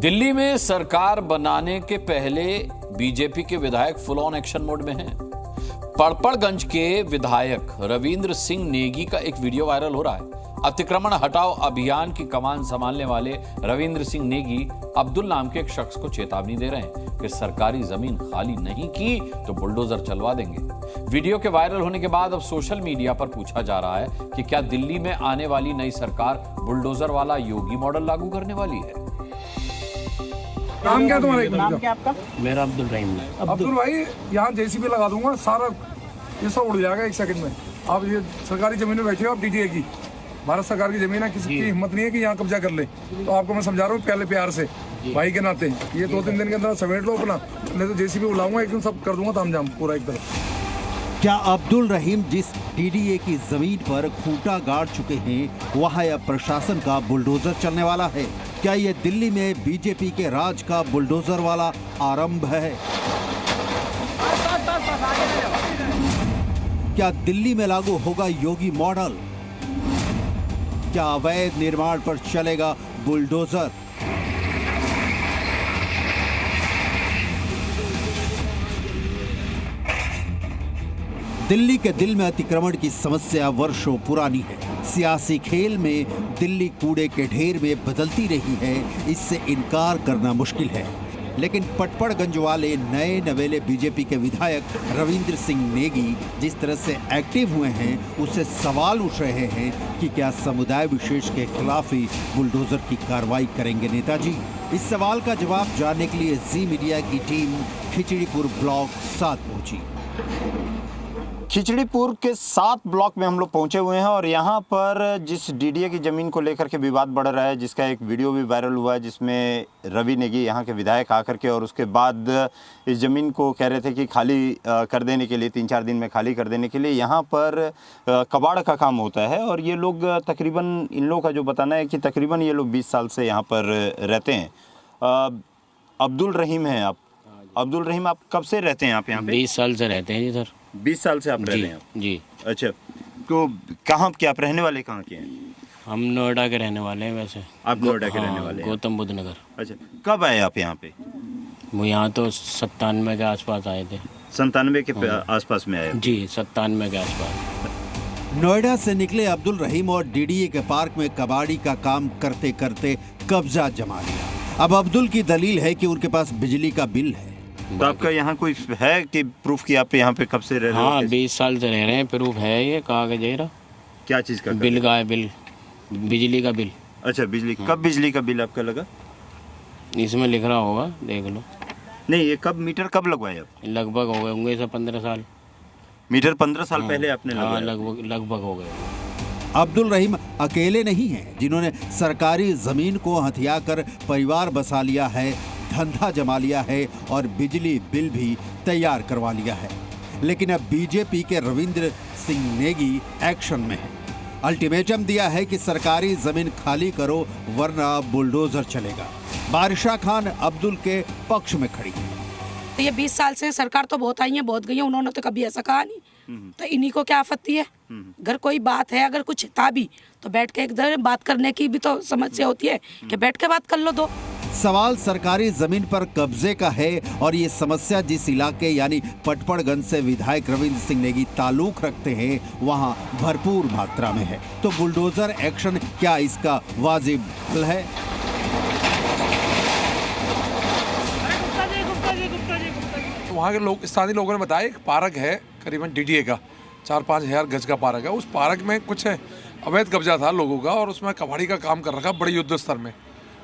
दिल्ली में सरकार बनाने के पहले बीजेपी के विधायक फुल ऑन एक्शन मोड में हैं। पड़पड़गंज के विधायक रविंद्र सिंह नेगी का एक वीडियो वायरल हो रहा है। अतिक्रमण हटाओ अभियान की कमान संभालने वाले रविंद्र सिंह नेगी अब्दुल नाम के एक शख्स को चेतावनी दे रहे हैं कि सरकारी जमीन खाली नहीं की तो बुलडोजर चलवा देंगे। वीडियो के वायरल होने के बाद अब सोशल मीडिया पर पूछा जा रहा है कि क्या दिल्ली में आने वाली नई सरकार बुलडोजर वाला योगी मॉडल लागू करने वाली है। नाम क्या तुम्हारा? नाम क्या आपका? मेरा अब्दुल रहीम है। अब्दुल भाई, यहाँ जेसीबी लगा दूंगा, सारा ये सब उड़ जाएगा एक सेकंड में। आप ये सरकारी जमीन में बैठे हो, आप डीटीए की भारत सरकार की जमीन है, किसी की हिम्मत नहीं है कि यहाँ कब्जा कर ले। तो आपको मैं समझा रहा हूँ पहले प्यार से, भाई के नाते ये 2-3 दिन के अंदर समेट लो अपना, नहीं तो जेसीबी बुलाऊंगा एक दिन, सब कर दूंगा तामझाम पूरा एक तरफ। क्या अब्दुल रहीम जिस डीडीए की जमीन पर खूंटा गाड़ चुके हैं वहां अब प्रशासन का बुलडोजर चलने वाला है? क्या ये दिल्ली में बीजेपी के राज का बुलडोजर वाला आरंभ है? क्या दिल्ली में लागू होगा योगी मॉडल? क्या अवैध निर्माण पर चलेगा बुलडोजर? दिल्ली के दिल में अतिक्रमण की समस्या वर्षों पुरानी है। सियासी खेल में दिल्ली कूड़े के ढेर में बदलती रही है, इससे इनकार करना मुश्किल है। लेकिन पटपड़गंज वाले नए नवेले बीजेपी के विधायक रविंद्र सिंह नेगी जिस तरह से एक्टिव हुए हैं, उससे सवाल उठ रहे हैं कि क्या समुदाय विशेष के खिलाफ ही बुलडोजर की कार्रवाई करेंगे नेताजी? इस सवाल का जवाब जानने के लिए जी मीडिया की टीम खिचड़ीपुर ब्लॉक 7 पहुंची। खिचड़ीपुर के 7 ब्लॉक में हम लोग पहुंचे हुए हैं और यहाँ पर जिस डीडीए की ज़मीन को लेकर के विवाद बढ़ रहा है, जिसका एक वीडियो भी वायरल हुआ है जिसमें रवि नेगी यहाँ के विधायक आकर के और उसके बाद इस ज़मीन को कह रहे थे कि खाली कर देने के लिए, 3-4 दिन में खाली कर देने के लिए यहाँ पर कबाड़ का काम होता है। और ये लोग तकरीबन, इन लोगों का जो बताना है कि तकरीबन ये लोग 20 साल से यहाँ पर रहते हैं। अब्दुल रहीम हैं आप? अब्दुल रहीम, आप कब से रहते हैं यहाँ पे? 20 साल से रहते हैं इधर। 20 साल से आप रह रहे हैं? जी। अच्छा, तो कहाँ के आप रहने वाले, कहाँ के हैं? हम नोएडा के रहने वाले हैं वैसे। आप नोएडा के रहने वाले हैं? गौतम बुद्ध नगर। अच्छा, कब आए आप यहाँ पे? वो यहाँ तो 97 के आसपास आए थे। 97 के आसपास में आए? जी, 97 के आसपास। नोएडा से निकले अब्दुल रहीम और डीडीए के पार्क में कबाड़ी का काम करते करते कब्जा जमा लिया। अब अब्दुल की दलील है कि उनके पास बिजली का बिल है। तो आपका यहाँ कोई है कि प्रूफ कि आप यहाँ पे कब से रह रहे हो? हाँ, 20 साल से रह रहे हैं, प्रूफ है। ये कागज है। क्या चीज़ का? बिल का है, बिल, बिजली का बिल। अच्छा, बिजली। कब बिजली का बिल आपका लगा? इसमें लिख रहा होगा, देख लो। नहीं, ये कब मीटर कब लगवाए आप? लगभग हो गए होंगे इसे 15 साल। मीटर 15 साल पहले आपने हाँ, लगवाया? लगभग हो गए। अब्दुल रहीम अकेले नहीं हैं जिन्होंने सरकारी जमीन को हथिया कर परिवार बसा लिया है, धंधा जमा लिया है और बिजली बिल भी तैयार करवा लिया है। लेकिन अब बीजेपी के रविंद्र सिंह नेगी एक्शन में है। अल्टीमेटम दिया है कि सरकारी जमीन खाली करो वरना बुलडोजर चलेगा। बारिशा खान अब्दुल के पक्ष में खड़ी है। ये 20 साल से सरकार तो बहुत आई है, बहुत गई है, उन्होंने तो कभी ऐसा कहा नहीं। तो इन्हीं को क्या आपत्ति है? अगर कोई बात है, अगर कुछ था भी तो बैठ के एक बात करने की भी तो समस्या होती है कि बैठ के बात कर लो। दो सवाल सरकारी जमीन पर कब्जे का है और ये समस्या जिस इलाके यानी पटपड़गंज से विधायक रविंद्र सिंह नेगी ताल्लुक रखते हैं वहां भरपूर मात्रा में है। तो बुलडोजर एक्शन क्या इसका वाजिब हल है? वहाँ के लोग, स्थानीय लोगों ने बताया एक पार्क है करीबन डीडीए का 4-5 हज़ार गज का पार्क है। उस पार्क में कुछ अवैध कब्जा था लोगों का और उसमें कबाड़ी का काम कर रखा बड़े युद्ध स्तर में।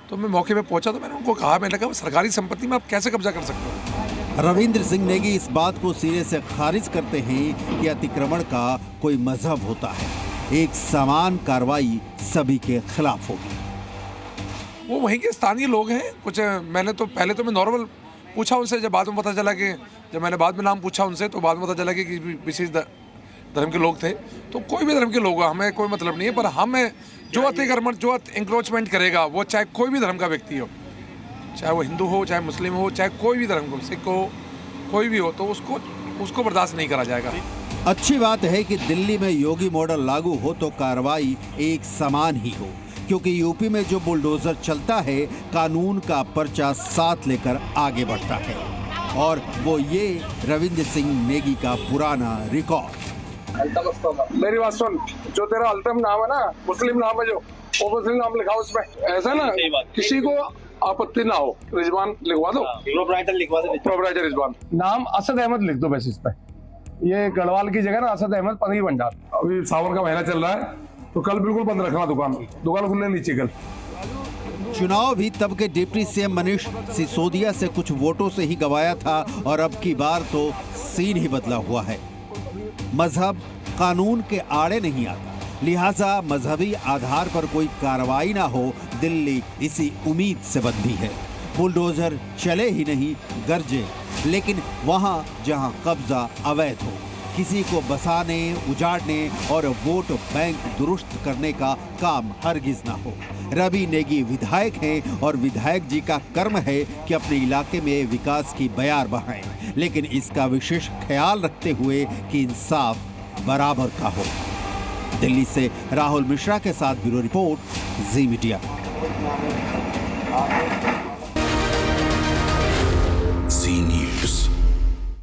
तो मैं मौके पे पहुंचा तो मैंने उनको कहा, मैंने कहा सरकारी संपत्ति में आप कैसे कब्जा कर सकते हो? रविंद्र सिंह नेगी इस बात को सिरे से खारिज करते हैं कि अतिक्रमण का कोई मजहब होता है। एक समान कार्रवाई सभी के खिलाफ होगी। वो वहीं के स्थानीय लोग हैं। कुछ मैंने तो पहले तो मैं नॉर्मल पूछा उनसे, जब बाद में पता चला कि जब मैंने बाद में नाम पूछा उनसे तो बाद में पता चला कि विशेष धर्म के लोग थे। तो कोई भी धर्म के लोग, हमें कोई मतलब नहीं है, पर हमें जो अतिक्रमण, जो इंक्रोचमेंट करेगा, वो चाहे कोई भी धर्म का व्यक्ति हो, चाहे वो हिंदू हो, चाहे मुस्लिम हो, चाहे कोई भी धर्म को, सिख हो, कोई भी हो, तो उसको बर्दाश्त नहीं करा जाएगा। अच्छी बात है कि दिल्ली में योगी मॉडल लागू हो तो कार्रवाई एक समान ही हो, क्योंकि यूपी में जो बुलडोजर चलता है कानून का पर्चा साथ लेकर आगे बढ़ता है, और वो ये रविंद्र सिंह नेगी का पुराना रिकॉर्ड। मेरी बात सुन, जो तेरा अल्तम नाम है ना, मुस्लिम नाम है, जो वो मुस्लिम नाम लिखा उसमें, ऐसा ना किसी को आपत्ति ना हो, रिजवान लिखवा दो, प्रोप्राइटर लिखवा दो, प्रोप्राइटर रिजवान। नाम असद अहमद लिख दो बस इस पे। ये गढ़वाल की जगह ना असद अहमद पनीर भंडार। अभी सावन का महीना चल रहा है, तो कल बिल्कुल बंद रखना दुकान खुलने नीचे कल। चुनाव भी तब के डिप्टी सीएम मनीष सिसोदिया से कुछ वोटों से ही गवाया था, और अब की बार तो सीन ही बदला हुआ है। मजहब कानून के आड़े नहीं आता, लिहाजा मजहबी आधार पर कोई कार्रवाई ना हो, दिल्ली इसी उम्मीद से बंधी है। बुलडोजर चले ही नहीं, गरजे, लेकिन वहां जहां कब्जा अवैध हो, किसी को बसाने, उजाड़ने और वोट बैंक दुरुस्त करने का काम हरगिज ना हो। रवि नेगी विधायक हैं और विधायक जी का कर्म है कि अपने इलाके में विकास की बयार बहाएं, लेकिन इसका विशेष ख्याल रखते हुए कि इंसाफ बराबर का हो। दिल्ली से राहुल मिश्रा के साथ ब्यूरो रिपोर्ट, जी मीडिया।